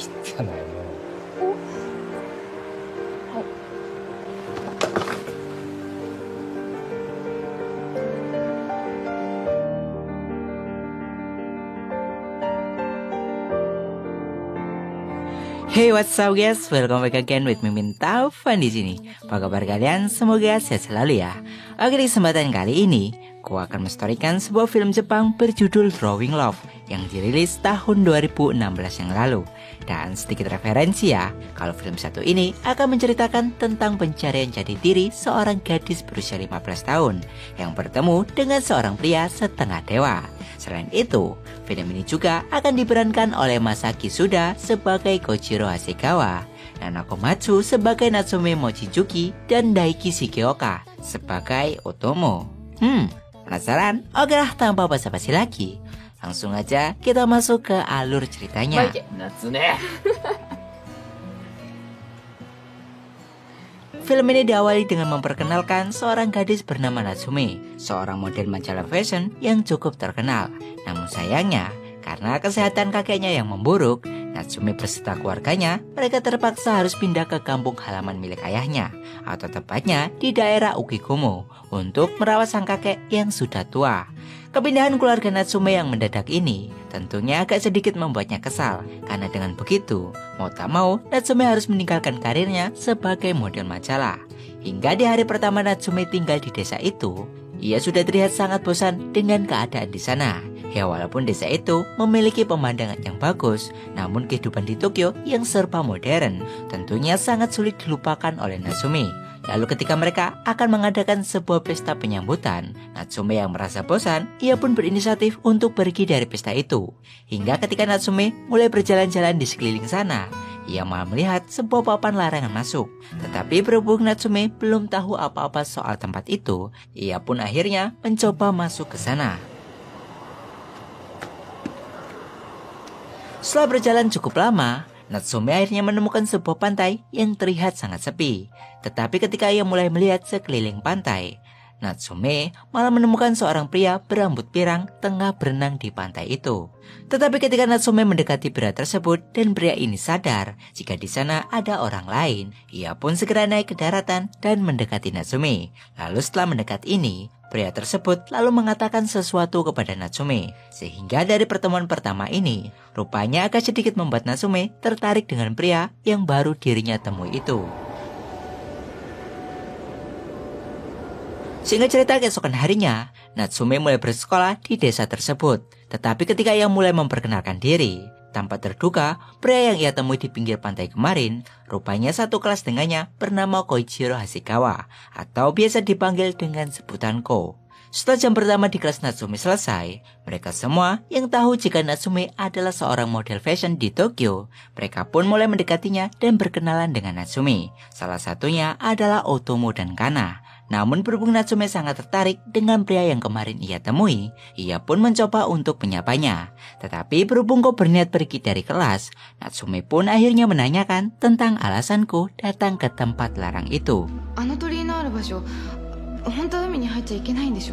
있잖아요. Hey, what's up guys? Welcome back again with Mimin Taufan di sini. Apa kabar kalian? Semoga sehat selalu ya. Oke, di kesempatan kali ini, aku akan menstorikan sebuah film Jepang berjudul Drawing Love yang dirilis tahun 2016 yang lalu. Dan sedikit referensi ya, kalau film satu ini akan menceritakan tentang pencarian jati diri seorang gadis berusia 15 tahun yang bertemu dengan seorang pria setengah dewa. Selain itu, film ini juga akan diperankan oleh Masaki Suda sebagai Kojiro Hasegawa, Nana Komatsu sebagai Natsume Mochizuki, dan Daiki Shigeoka sebagai Otomo. Penasaran? Oke lah, tanpa basa-basi lagi, langsung aja kita masuk ke alur ceritanya. Film ini diawali dengan memperkenalkan seorang gadis bernama Natsume, seorang model majalah fashion yang cukup terkenal. Namun sayangnya, karena kesehatan kakeknya yang memburuk, Natsume beserta keluarganya, mereka terpaksa harus pindah ke kampung halaman milik ayahnya, atau tepatnya di daerah Ukikumo, untuk merawat sang kakek yang sudah tua. Kepindahan keluarga Natsume yang mendadak ini tentunya agak sedikit membuatnya kesal, karena dengan begitu, mau tak mau Natsume harus meninggalkan karirnya sebagai model majalah. Hingga di hari pertama Natsume tinggal di desa itu, ia sudah terlihat sangat bosan dengan keadaan di sana. Ya, walaupun desa itu memiliki pemandangan yang bagus, namun kehidupan di Tokyo yang serba modern tentunya sangat sulit dilupakan oleh Natsume. Lalu ketika mereka akan mengadakan sebuah pesta penyambutan, Natsume yang merasa bosan, ia pun berinisiatif untuk pergi dari pesta itu. Hingga ketika Natsume mulai berjalan-jalan di sekeliling sana, ia malah melihat sebuah papan larangan masuk. Tetapi berhubung Natsume belum tahu apa-apa soal tempat itu, ia pun akhirnya mencoba masuk ke sana. Setelah berjalan cukup lama, Natsume akhirnya menemukan sebuah pantai yang terlihat sangat sepi. Tetapi ketika ia mulai melihat sekeliling pantai, Natsume malah menemukan seorang pria berambut pirang tengah berenang di pantai itu. Tetapi ketika Natsume mendekati pria tersebut dan pria ini sadar jika di sana ada orang lain, ia pun segera naik ke daratan dan mendekati Natsume. Lalu setelah mendekat ini, pria tersebut lalu mengatakan sesuatu kepada Natsume. Sehingga dari pertemuan pertama ini, rupanya agak sedikit membuat Natsume tertarik dengan pria yang baru dirinya temui itu. Sehingga cerita keesokan harinya, Natsume mulai bersekolah di desa tersebut. Tetapi ketika ia mulai memperkenalkan diri, tanpa terduga, pria yang ia temui di pinggir pantai kemarin, rupanya satu kelas dengannya bernama Koichiro Hasegawa, atau biasa dipanggil dengan sebutan Ko. Setelah jam pertama di kelas Natsume selesai, mereka semua yang tahu jika Natsume adalah seorang model fashion di Tokyo, mereka pun mulai mendekatinya dan berkenalan dengan Natsume. Salah satunya adalah Otomo dan Kana. Namun berhubung Natsume sangat tertarik dengan pria yang kemarin ia temui, ia pun mencoba untuk menyapanya. Tetapi berhubung Ko berniat pergi dari kelas, Natsume pun akhirnya menanyakan tentang alasanku datang ke tempat larang itu.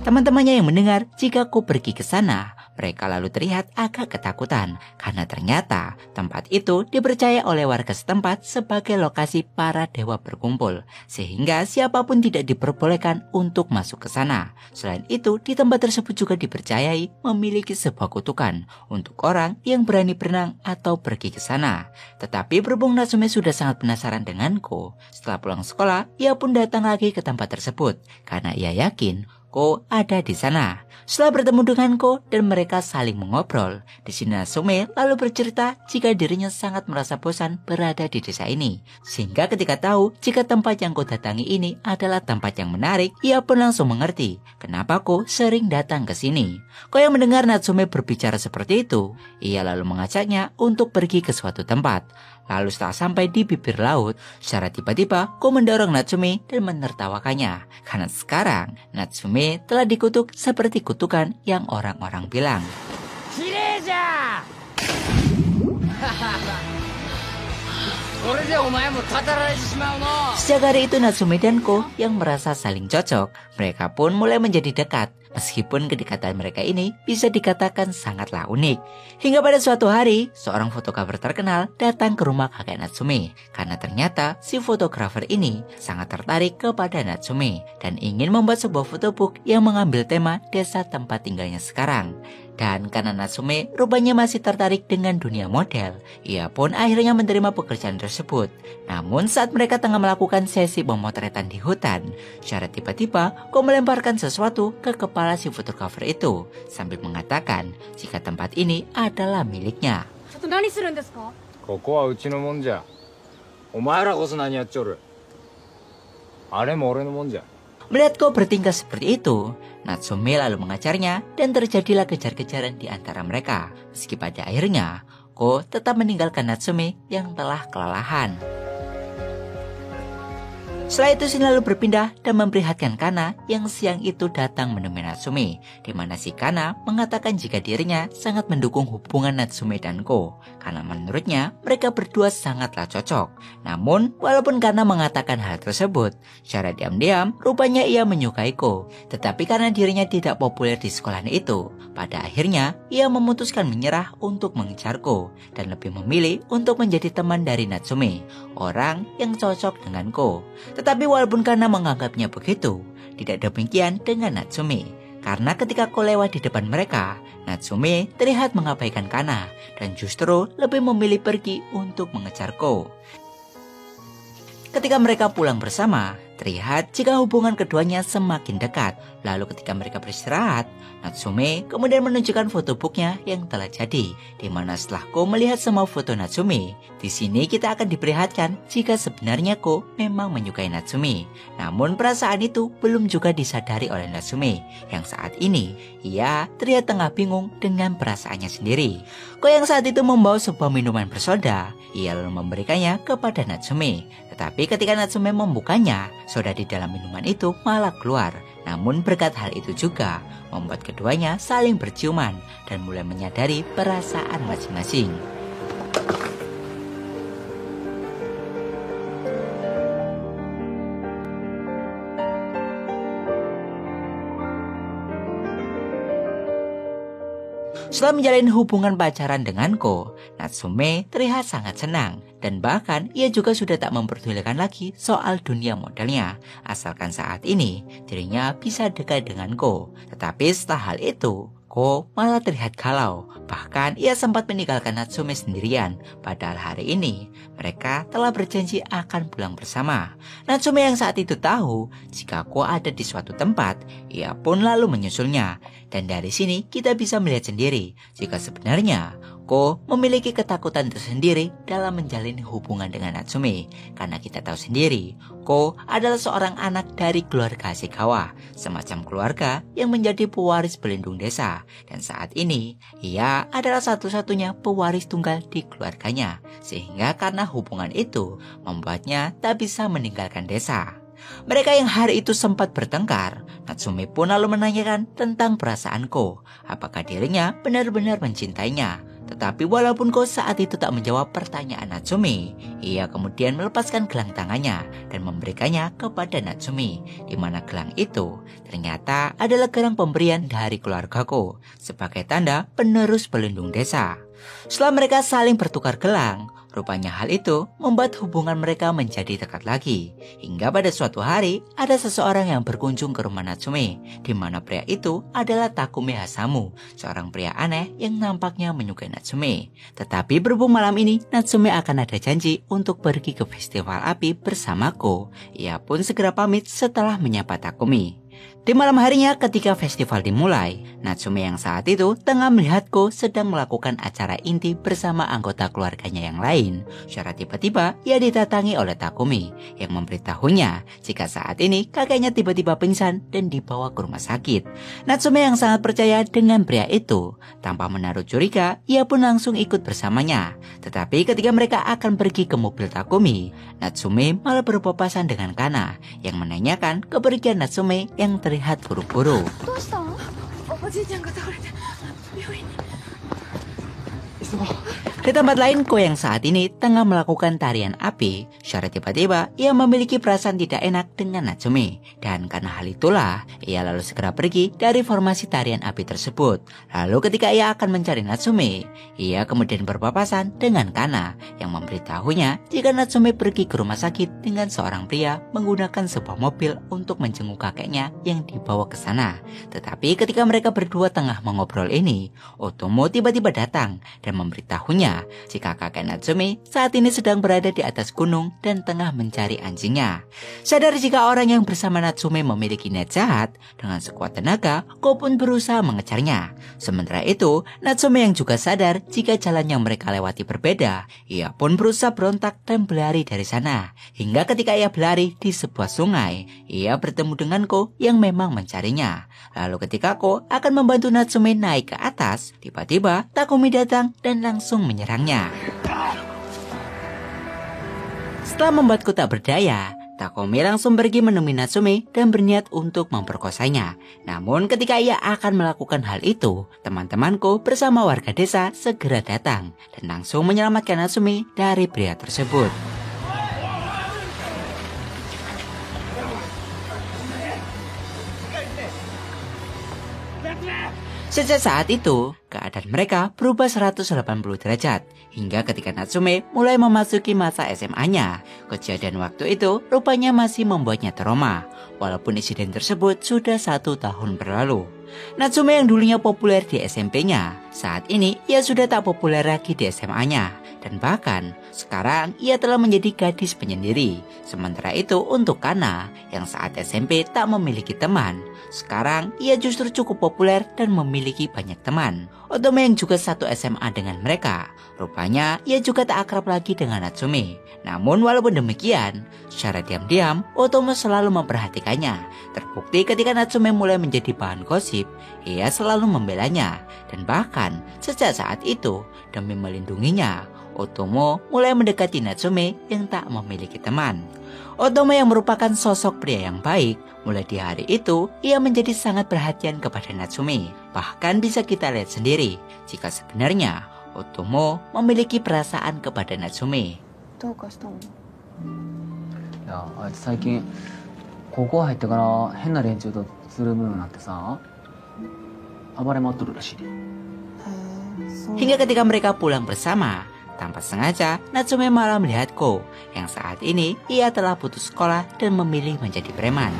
Teman-temannya yang mendengar jika Ko pergi ke sana, mereka lalu terlihat agak ketakutan karena ternyata tempat itu dipercaya oleh warga setempat sebagai lokasi para dewa berkumpul, sehingga siapapun tidak diperbolehkan untuk masuk ke sana. Selain itu, di tempat tersebut juga dipercayai memiliki sebuah kutukan untuk orang yang berani berenang atau pergi ke sana. Tetapi berhubung Natsume sudah sangat penasaran dengan Ko, setelah pulang sekolah, ia pun datang lagi ke tempat tersebut karena ia yakin Ko ada di sana. Setelah bertemu dengan Ko dan mereka saling mengobrol, di sini Natsume lalu bercerita jika dirinya sangat merasa bosan berada di desa ini. Sehingga ketika tahu jika tempat yang Ko datangi ini adalah tempat yang menarik, ia pun langsung mengerti kenapa Ko sering datang ke sini. Ko yang mendengar Natsume berbicara seperti itu, ia lalu mengajaknya untuk pergi ke suatu tempat. Lalu setelah sampai di bibir laut, secara tiba-tiba Ko mendorong Natsume dan menertawakannya. Karena sekarang Natsume telah dikutuk seperti kutukan yang orang-orang bilang. Kireja! Sejak hari itu Natsume dan Ko yang merasa saling cocok, mereka pun mulai menjadi dekat. Meskipun kedekatan mereka ini bisa dikatakan sangatlah unik. Hingga pada suatu hari, seorang fotografer terkenal datang ke rumah kakek Natsume. Karena ternyata si fotografer ini sangat tertarik kepada Natsume dan ingin membuat sebuah fotobook yang mengambil tema desa tempat tinggalnya sekarang. Dan karena Natsume rupanya masih tertarik dengan dunia model, ia pun akhirnya menerima pekerjaan tersebut. Namun saat mereka tengah melakukan sesi pemotretan di hutan, secara tiba-tiba Ko melemparkan sesuatu ke kepala si fotografer itu sambil mengatakan jika tempat ini adalah miliknya. 何するんですか? ここはうちのもんじゃ。お前らこそ何やっちょる。あれも俺のもんじゃ。 Melihat Ko bertingkah seperti itu, Natsume lalu mengajarnya dan terjadilah kejar-kejaran di antara mereka. Meski pada akhirnya, Ko tetap meninggalkan Natsume yang telah kelelahan. Setelah itu Shin lalu berpindah dan memperlihatkan Kana yang siang itu datang menemui Natsume, di mana si Kana mengatakan jika dirinya sangat mendukung hubungan Natsume dan Ko, karena menurutnya mereka berdua sangatlah cocok. Namun walaupun Kana mengatakan hal tersebut, secara diam-diam rupanya ia menyukai Ko. Tetapi karena dirinya tidak populer di sekolah itu, pada akhirnya ia memutuskan menyerah untuk mengejar Ko dan lebih memilih untuk menjadi teman dari Natsume, orang yang cocok dengan Ko. Tetapi walaupun Kana menganggapnya begitu, tidak demikian dengan Natsume. Karena ketika Ko lewat di depan mereka, Natsume terlihat mengabaikan Kana dan justru lebih memilih pergi untuk mengejar Ko. Ketika mereka pulang bersama, terlihat jika hubungan keduanya semakin dekat. Lalu ketika mereka beristirahat, Natsume kemudian menunjukkan fotobooknya yang telah jadi. Di mana setelah Ko melihat semua foto Natsume, di sini kita akan diperlihatkan jika sebenarnya Ko memang menyukai Natsume. Namun perasaan itu belum juga disadari oleh Natsume, yang saat ini ia terlihat tengah bingung dengan perasaannya sendiri. Ko yang saat itu membawa sebuah minuman bersoda, ia lalu memberikannya kepada Natsume. Tetapi ketika Natsume membukanya, soda di dalam minuman itu malah keluar. Namun berkat hal itu juga membuat keduanya saling berciuman dan mulai menyadari perasaan masing-masing. Setelah menjalin hubungan pacaran dengan Ko, Natsume terlihat sangat senang. Dan bahkan ia juga sudah tak memperdulikan lagi soal dunia modelnya, asalkan saat ini dirinya bisa dekat dengan Ko. Tetapi setelah hal itu, Ko malah terlihat galau. Bahkan ia sempat meninggalkan Natsume sendirian. Padahal hari ini mereka telah berjanji akan pulang bersama. Natsume yang saat itu tahu jika Ko ada di suatu tempat, ia pun lalu menyusulnya. Dan dari sini kita bisa melihat sendiri jika sebenarnya Ko memiliki ketakutan tersendiri dalam menjalin hubungan dengan Natsume. Karena kita tahu sendiri, Ko adalah seorang anak dari keluarga Asikawa, semacam keluarga yang menjadi pewaris pelindung desa. Dan saat ini, ia adalah satu-satunya pewaris tunggal di keluarganya. Sehingga karena hubungan itu, membuatnya tak bisa meninggalkan desa. Mereka yang hari itu sempat bertengkar, Natsume pun lalu menanyakan tentang perasaan Ko, apakah dirinya benar-benar mencintainya. Tetapi walaupun Ko saat itu tak menjawab pertanyaan Natsume, ia kemudian melepaskan gelang tangannya dan memberikannya kepada Natsume, di mana gelang itu ternyata adalah gelang pemberian dari keluarga Ko sebagai tanda penerus pelindung desa. Setelah mereka saling bertukar gelang, rupanya hal itu membuat hubungan mereka menjadi dekat lagi. Hingga pada suatu hari, ada seseorang yang berkunjung ke rumah Natsume, di mana pria itu adalah Takumi Hasamu, seorang pria aneh yang nampaknya menyukai Natsume. Tetapi berhubung malam ini, Natsume akan ada janji untuk pergi ke festival api bersama Ko. Ia pun segera pamit setelah menyapa Takumi. Di malam harinya ketika festival dimulai, Natsume yang saat itu tengah melihat Ko sedang melakukan acara inti bersama anggota keluarganya yang lain. Secara tiba-tiba ia didatangi oleh Takumi yang memberitahunya jika saat ini kakeknya tiba-tiba pingsan dan dibawa ke rumah sakit. Natsume yang sangat percaya dengan pria itu, tanpa menaruh curiga, ia pun langsung ikut bersamanya. Tetapi ketika mereka akan pergi ke mobil Takumi, Natsume malah berpapasan dengan Kana yang menanyakan kepergian Natsume yang terlihat buru-buru. Di tempat lain, Ko yang saat ini tengah melakukan tarian api, secara tiba-tiba ia memiliki perasaan tidak enak dengan Natsume. Dan karena hal itulah, ia lalu segera pergi dari formasi tarian api tersebut. Lalu ketika ia akan mencari Natsume, ia kemudian berpapasan dengan Kana yang memberitahunya jika Natsume pergi ke rumah sakit dengan seorang pria menggunakan sebuah mobil untuk menjenguk kakeknya yang dibawa ke sana. Tetapi ketika mereka berdua tengah mengobrol ini, Otomo tiba-tiba datang dan memberitahunya jika kakek Natsume saat ini sedang berada di atas gunung dan tengah mencari anjingnya. Sadar jika orang yang bersama Natsume memiliki niat jahat, dengan sekuat tenaga, Ko pun berusaha mengejarnya. Sementara itu, Natsume yang juga sadar jika jalan yang mereka lewati berbeda, ia pun berusaha berontak dan berlari dari sana. Hingga ketika ia berlari di sebuah sungai, ia bertemu dengan Ko yang memang mencarinya. Lalu ketika Ko akan membantu Natsume naik ke atas, tiba-tiba Takumi datang dan langsung menyerangnya. Setelah membuatku tak berdaya, Takumi langsung pergi menemui Natsume dan berniat untuk memperkosanya. Namun ketika ia akan melakukan hal itu, teman-temanku bersama warga desa segera datang dan langsung menyelamatkan Natsume dari pria tersebut. Sejak saat itu, keadaan mereka berubah 180 derajat. Hingga ketika Natsume mulai memasuki masa SMA-nya, kejadian waktu itu rupanya masih membuatnya trauma. Walaupun insiden tersebut sudah 1 tahun berlalu. Natsume yang dulunya populer di SMP-nya, saat ini ia sudah tak populer lagi di SMA-nya. Dan bahkan sekarang ia telah menjadi gadis penyendiri. Sementara itu untuk Kana yang saat SMP tak memiliki teman, sekarang ia justru cukup populer dan memiliki banyak teman. Otomo yang juga satu SMA dengan mereka, rupanya ia juga tak akrab lagi dengan Natsume. Namun walaupun demikian, secara diam-diam Otomo selalu memperhatikannya. Terbukti ketika Natsume mulai menjadi bahan gosip, ia selalu membelanya. Dan bahkan sejak saat itu, demi melindunginya, Otomo mulai mendekati Natsume yang tak memiliki teman. Otomo yang merupakan sosok pria yang baik, mulai di hari itu ia menjadi sangat perhatian kepada Natsume. Bahkan bisa kita lihat sendiri jika sebenarnya Otomo memiliki perasaan kepada Natsume. どうかしたの？いや、あいつ最近高校入ってから変な連中とつるむようになってさ、暴れ回っとるらしいで。Hingga ketika mereka pulang bersama, tanpa sengaja Natsume malah melihat Ko yang saat ini ia telah putus sekolah dan memilih menjadi preman.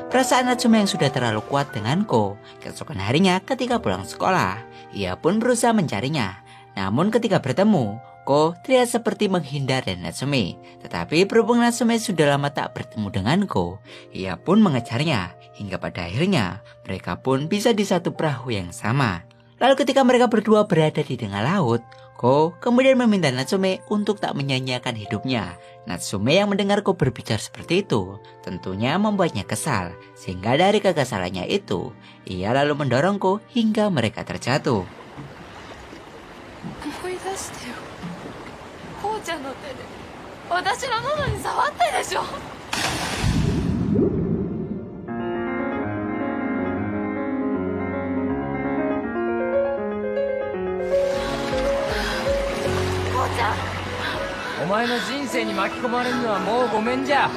Perasaan Natsume yang sudah terlalu kuat dengan Ko, keesokan harinya ketika pulang sekolah, ia pun berusaha mencarinya. Namun ketika bertemu, Ko terlihat seperti menghindar dari Natsume. Tetapi berhubung Natsume sudah lama tak bertemu dengan Ko, ia pun mengejarnya. Hingga pada akhirnya, mereka pun bisa di satu perahu yang sama. Lalu ketika mereka berdua berada di tengah laut, Ko kemudian meminta Natsume untuk tak menyanyiakan hidupnya. Natsume yang mendengar Ko berbicara seperti itu, tentunya membuatnya kesal. Sehingga dari kekesalannya itu, ia lalu mendorong Ko hingga mereka terjatuh. 思い出してよ。こうちゃんの手で私の喉に触ったでしょ。こうちゃん。お前の人生に巻き込まれるのはもうごめんじゃ。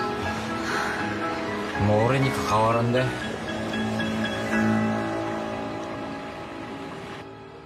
もう俺に関わらんで。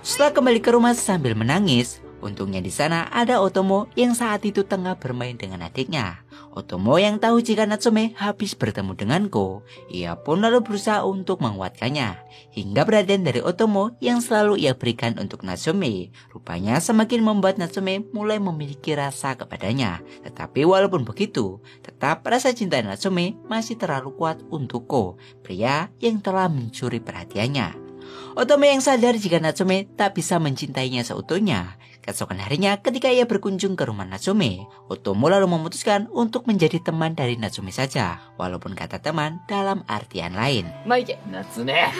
Setelah kembali ke rumah sambil menangis, untungnya di sana ada Otomo yang saat itu tengah bermain dengan adiknya. Otomo yang tahu jika Natsume habis bertemu dengan Ko, ia pun lalu berusaha untuk menguatkannya. Hingga perhatian dari Otomo yang selalu ia berikan untuk Natsume, rupanya semakin membuat Natsume mulai memiliki rasa kepadanya. Tetapi walaupun begitu, tetap rasa cinta Natsume masih terlalu kuat untuk Ko, pria yang telah mencuri perhatiannya. Otomo yang sadar jika Natsume tak bisa mencintainya seutuhnya. Keesokan harinya ketika ia berkunjung ke rumah Natsume, Otomo lalu memutuskan untuk menjadi teman dari Natsume saja. Walaupun kata teman dalam artian lain. Maike. Natsume.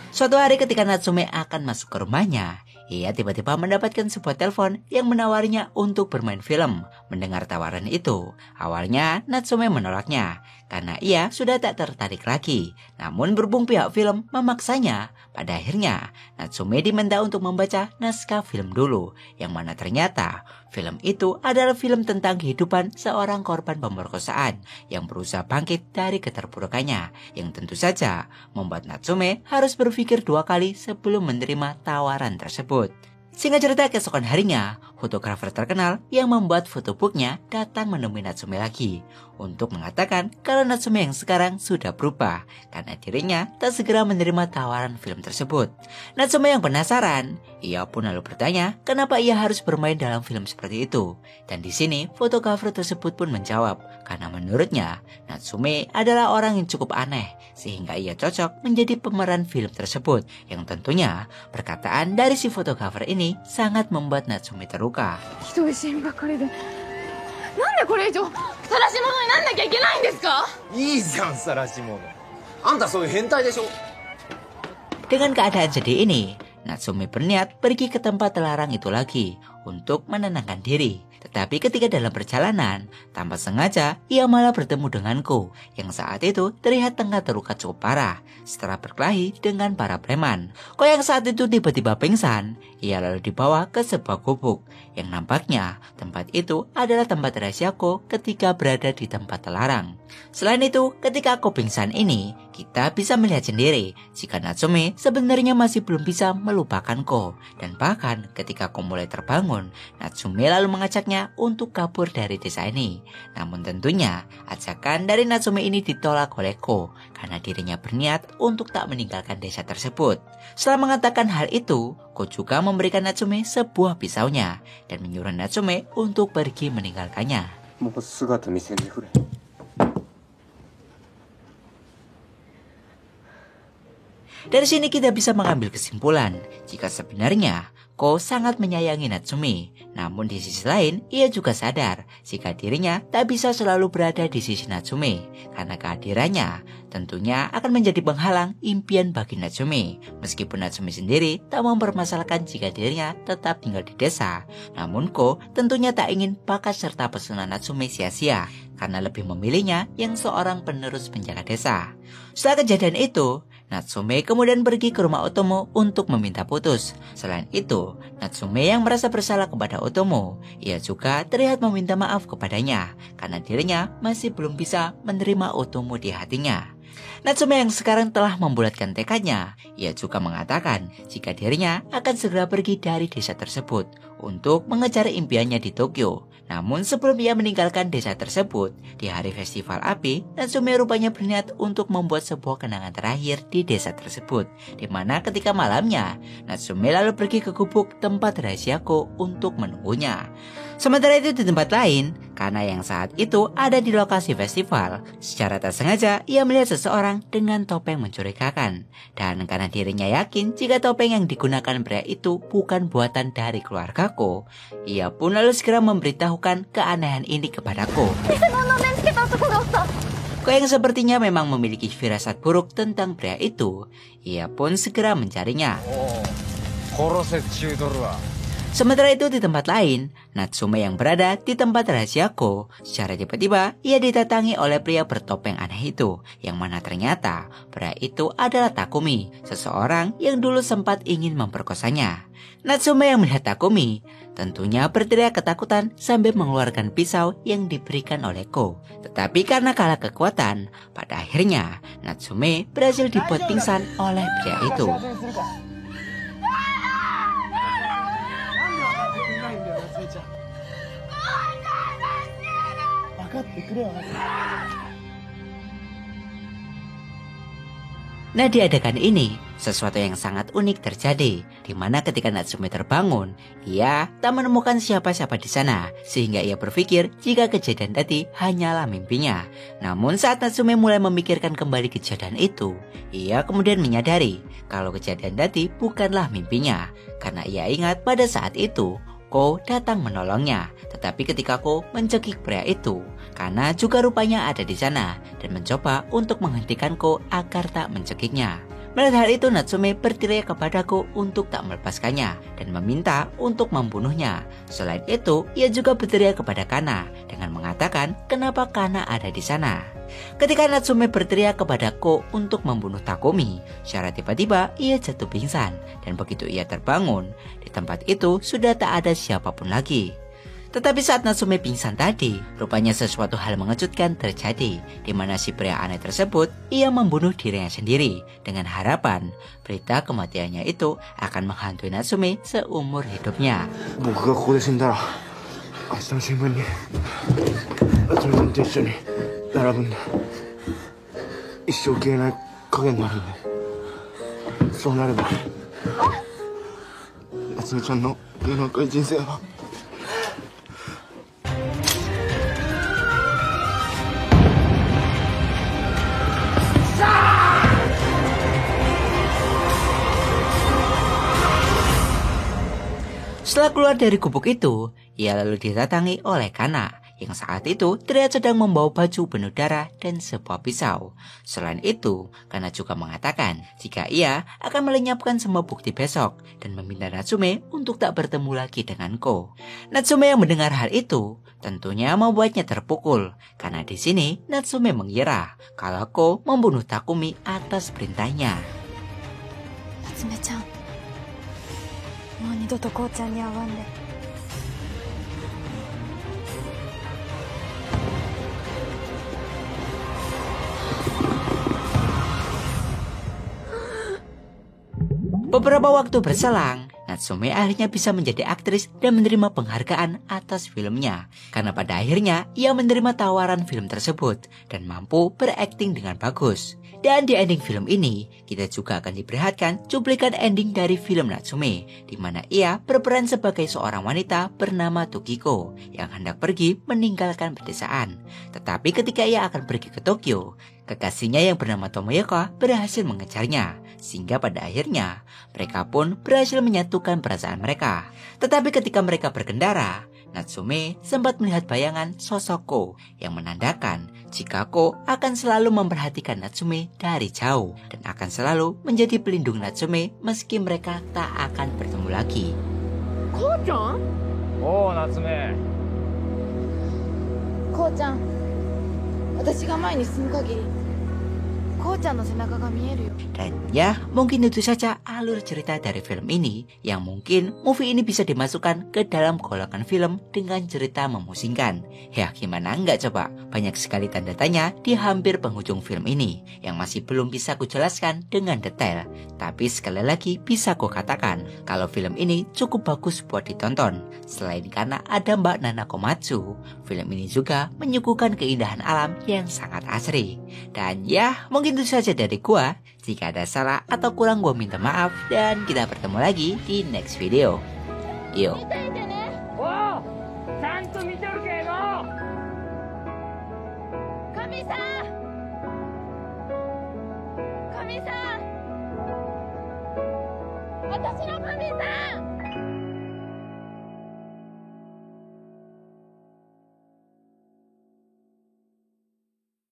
Suatu hari ketika Natsume akan masuk ke rumahnya, ia tiba-tiba mendapatkan sebuah telepon yang menawarinya untuk bermain film. Mendengar tawaran itu, awalnya Natsume menolaknya karena ia sudah tak tertarik lagi. Namun berhubung pihak film memaksanya, pada akhirnya Natsume diminta untuk membaca naskah film dulu, yang mana ternyata film itu adalah film tentang kehidupan seorang korban pemerkosaan yang berusaha bangkit dari keterpurukannya, yang tentu saja membuat Natsume harus berpikir 2 kali sebelum menerima tawaran tersebut. Singkat cerita, keesokan harinya, fotografer terkenal yang membuat fotobooknya datang menemui Natsume lagi untuk mengatakan kalau Natsume yang sekarang sudah berubah karena dirinya tak segera menerima tawaran film tersebut. Natsume yang penasaran, ia pun lalu bertanya kenapa ia harus bermain dalam film seperti itu. Dan di sini fotografer tersebut pun menjawab karena menurutnya Natsume adalah orang yang cukup aneh sehingga ia cocok menjadi pemeran film tersebut, yang tentunya perkataan dari si fotografer ini sangat membuat Natsume terluka. 人死んばかりでなんでこれ以上晒し者になんなきゃいけないんですか？いいじゃん晒し者。あんたそういう変態でしょ。 Dengan keadaan sedih ini, Natsume berniat pergi ke tempat terlarang itu lagi untuk menenangkan diri. Tetapi ketika dalam perjalanan, tanpa sengaja ia malah bertemu denganku yang saat itu terlihat tengah terluka cukup parah setelah berkelahi dengan para preman. Ko yang saat itu tiba-tiba pingsan, ia lalu dibawa ke sebuah gubuk yang nampaknya tempat itu adalah tempat rahasiaku ketika berada di tempat terlarang. Selain itu, ketika aku pingsan ini, kita bisa melihat sendiri jika Natsume sebenarnya masih belum bisa melupakanku. Dan bahkan ketika aku mulai terbangun, Natsume lalu mengajaknya untuk kabur dari desa ini. Namun tentunya ajakan dari Natsume ini ditolak olehku karena dirinya berniat untuk tak meninggalkan desa tersebut. Setelah mengatakan hal itu, Ko juga memberikan Natsume sebuah pisaunya dan menyuruh Natsume untuk pergi meninggalkannya. もう姿見せんでくれ。 Dari sini kita bisa mengambil kesimpulan jika sebenarnya Ko sangat menyayangi Natsume. Namun di sisi lain, ia juga sadar jika dirinya tak bisa selalu berada di sisi Natsume karena kehadirannya tentunya akan menjadi penghalang impian bagi Natsume. Meskipun Natsume sendiri tak mempermasalahkan jika dirinya tetap tinggal di desa, namun Ko tentunya tak ingin bakat serta pesona Natsume sia-sia karena lebih memilihnya yang seorang penerus penjaga desa. Setelah kejadian itu, Natsume kemudian pergi ke rumah Otomo untuk meminta putus. Selain itu, Natsume yang merasa bersalah kepada Otomo, ia juga terlihat meminta maaf kepadanya karena dirinya masih belum bisa menerima Otomo di hatinya. Natsume yang sekarang telah membulatkan tekadnya, ia juga mengatakan jika dirinya akan segera pergi dari desa tersebut untuk mengejar impiannya di Tokyo. Namun sebelum ia meninggalkan desa tersebut, di hari festival api, Natsume rupanya berniat untuk membuat sebuah kenangan terakhir di desa tersebut, di mana ketika malamnya, Natsume lalu pergi ke gubuk tempat rahasiaku untuk menunggunya. Sementara itu di tempat lain, karena yang saat itu ada di lokasi festival, secara tak sengaja ia melihat seseorang dengan topeng mencurigakan. Dan karena dirinya yakin jika topeng yang digunakan pria itu bukan buatan dari keluargaku, ia pun lalu segera memberitahukan keanehan ini kepadaku. Ko yang sepertinya memang memiliki firasat buruk tentang pria itu, ia pun segera mencarinya. Sementara itu di tempat lain, Natsume yang berada di tempat rahasiaku, secara tiba-tiba ia didatangi oleh pria bertopeng aneh itu, yang mana ternyata pria itu adalah Takumi, seseorang yang dulu sempat ingin memperkosanya. Natsume yang melihat Takumi tentunya berteriak ketakutan sambil mengeluarkan pisau yang diberikan olehku. Tetapi karena kalah kekuatan, pada akhirnya Natsume berhasil dibuat pingsan oleh pria itu. Nah, di adegan ini, sesuatu yang sangat unik terjadi, di mana ketika Natsume terbangun, ia tak menemukan siapa-siapa di sana, sehingga ia berpikir jika kejadian tadi hanyalah mimpinya. Namun saat Natsume mulai memikirkan kembali kejadian itu, ia kemudian menyadari kalau kejadian tadi bukanlah mimpinya, karena ia ingat pada saat itu, Ko datang menolongnya. Tetapi ketika Ko mencekik pria itu, Kana juga rupanya ada di sana dan mencoba untuk menghentikan Ko agar tak mencekiknya. Melihat hal itu, Natsume berteriak kepadaku untuk tak melepaskannya dan meminta untuk membunuhnya. Selain itu, ia juga berteriak kepada Kana dengan mengatakan kenapa Kana ada di sana. Ketika Natsume berteriak kepada Ko untuk membunuh Takumi, secara tiba-tiba ia jatuh pingsan dan begitu ia terbangun, di tempat itu sudah tak ada siapapun lagi. Tetapi saat Natsume pingsan tadi, rupanya sesuatu hal mengejutkan terjadi, di mana si pria aneh tersebut ia membunuh dirinya sendiri dengan harapan berita kematiannya itu akan menghantui Natsume seumur hidupnya. 僕がここで死んだら明日の新聞に夏目さんと一緒に並ぶんだ。一生消えない影になるんで、そうなれば夏目ちゃんの芸能界人生はSetelah keluar dari gubuk itu, ia lalu didatangi oleh Kana yang saat itu terlihat sedang membawa baju penuh darah dan sebuah pisau. Selain itu, Kana juga mengatakan jika ia akan melenyapkan semua bukti besok dan meminta Natsume untuk tak bertemu lagi dengan Ko. Natsume yang mendengar hal itu tentunya membuatnya terpukul karena di sini Natsume mengira kalau Ko membunuh Takumi atas perintahnya. 夏目ちゃん、もう二度とこうちゃんに会わんで。Beberapa waktu berselang, Natsume akhirnya bisa menjadi aktris dan menerima penghargaan atas filmnya. Karena pada akhirnya ia menerima tawaran film tersebut dan mampu berakting dengan bagus. Dan di ending film ini, kita juga akan diperlihatkan cuplikan ending dari film Natsume, di mana ia berperan sebagai seorang wanita bernama Tokiko yang hendak pergi meninggalkan pedesaan. Tetapi ketika ia akan pergi ke Tokyo, kekasihnya yang bernama Tomoyuka berhasil mengejarnya, sehingga pada akhirnya mereka pun berhasil menyatukan perasaan mereka. Tetapi ketika mereka berkendara, Natsume sempat melihat bayangan sosok Ko yang menandakan jika Ko akan selalu memperhatikan Natsume dari jauh dan akan selalu menjadi pelindung Natsume meski mereka tak akan bertemu lagi. Ko-chan? おう夏目。こうちゃん、私が前に進む限りこうちゃんの背中が見えるよ。 Dan ya, mungkin itu saja alur cerita dari film ini yang mungkin movie ini bisa dimasukkan ke dalam golongan film dengan cerita memusingkan. Ya gimana enggak coba? Banyak sekali tanda tanya di hampir penghujung film ini yang masih belum bisa kujelaskan dengan detail. Tapi sekali lagi bisa kukatakan kalau film ini cukup bagus buat ditonton. Selain karena ada Mbak Nana Komatsu, film ini juga menyuguhkan keindahan alam yang sangat asri. Dan ya, mungkin itu saja dari gua. Jika ada salah atau kurang gua minta maaf dan kita bertemu lagi di next video. Yo. おうちゃんと見てるけど。神さん、神さん、私の神さん。